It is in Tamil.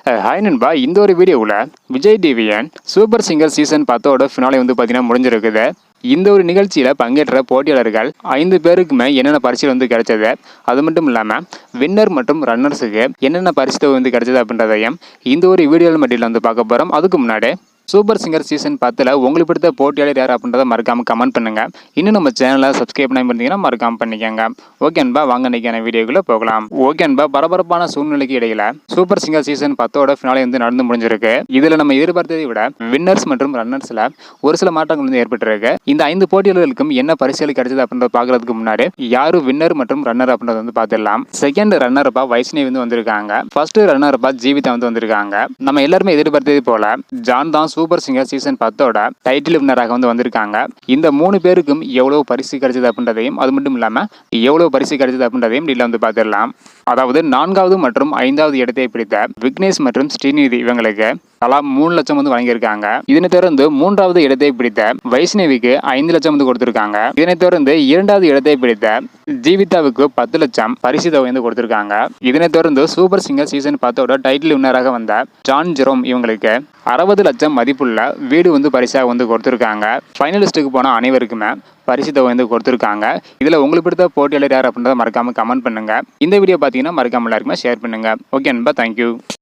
ஹாய் நண்பா, இந்த ஒரு வீடியோவில் விஜய் டிவியன் சூப்பர் சிங்கர் சீசன் 10 ஃபினாலே வந்து பார்த்தீங்கன்னா முடிஞ்சிருக்குது. இந்த ஒரு நிகழ்ச்சியில் பங்கேற்ற போட்டியாளர்கள் 5 பேருக்குமே என்னென்ன பரிசுகள் வந்து கிடைச்சது, அது மட்டும் இல்லாமல் வின்னர் மற்றும் ரன்னர்ஸுக்கு என்னென்ன பரிசு வந்து கிடைச்சது அப்படின்றதையும் இந்த ஒரு வீடியோவில் மட்டும் வந்து பார்க்க போகிறோம். அதுக்கு முன்னாடி சூப்பர் சிங்கர் சீசன் 10 உங்களுக்கு பிடித்த போட்டியாளர் யார் அப்படின்றத மறக்காம கமெண்ட் பண்ணுங்க. இன்னும் நம்ம சேனலை சப்ஸ்கிரைப் பண்ணி பண்ணிங்கன்னா மறக்காம பண்ணிக்கோங்க. ஓகே அன்பா, வாங்க இன்னைக்கான வீடியோக்குள்ள போகலாம். ஓகே அன்பா, பரபரப்பான சூழ்நிலைக்கு இடையில சூப்பர் சிங்கர் சீசன் 10 ஃபினாலே வந்து நடந்து முடிஞ்சிருக்கு. இதுல நம்ம எதிர்பார்த்ததை விட வின்னர்ஸ் மற்றும் ரன்னர்ஸ்ல ஒரு சில மாற்றங்கள் வந்து ஏற்பட்டிருக்கு. இந்த 5 போட்டியாளர்களுக்கும் என்ன பரிசுகள் கிடைச்சது அப்படின்றத பாக்குறதுக்கு முன்னாடி யாரு வின்னர் மற்றும் ரன்னர் அப்படின்றத வந்து பார்த்துடலாம். செகண்ட் ரன்னர் அப்பா வைஷ்ணவி வந்து வந்திருக்காங்க. ஃபர்ஸ்ட் ரன்னர் அப்பா ஜீவிதா வந்து வந்திருக்காங்க. நம்ம எல்லாருமே எதிர்பார்த்தது போல ஜான் தான் சூப்பர் சிங்கர் சீசன் 10 டைட்டில் வின்னராக வந்து வந்திருக்காங்க. இந்த 3 பேருக்கும் எவ்வளவு பரிசு கிடைச்சது அப்படின்றதையும், அது மட்டும் இல்லாம எவ்வளவு பரிசு கிடைச்சது அப்படின்றதையும் டீல வந்து பார்த்துடலாம். அதாவது 4வது மற்றும் 5வது இடத்தை பிடித்த விக்னேஷ் மற்றும் ஸ்ரீநிதி இவங்களுக்கு தலா 3 லட்சம் வந்து வழங்கியிருக்காங்க. இதனை தொடர்ந்து 3வது இடத்தை பிடித்த வைஷ்ணவிக்கு 5 லட்சம் வந்து கொடுத்திருக்காங்க. இதனை தொடர்ந்து 2வது இடத்தை பிடித்த ஜீவிதாவுக்கு 10 லட்சம் பரிசு தொகை வந்து கொடுத்திருக்காங்க. இதனை தொடர்ந்து சூப்பர் சிங்கர் சீசன் 10 டைட்டில் வின்னராக வந்த ஜான் ஜெரோம் இவங்களுக்கு 60 லட்சம் மதிப்புள்ள வீடு வந்து பரிசாக வந்து கொடுத்திருக்காங்க. ஃபைனலிஸ்டுக்கு போன அனைவருக்குமே பரிசு தொகை வந்து கொடுத்திருக்காங்க. இதுல உங்களுக்கு பிடித்த போட்டியாளர் யார் அப்படின்றத மறக்காம கமெண்ட் பண்ணுங்க. இந்த வீடியோ பார்த்தீங்கன்னா மறக்காம எல்லாருக்குமே ஷேர் பண்ணுங்க. ஓகே அன்பா, தேங்க்யூ.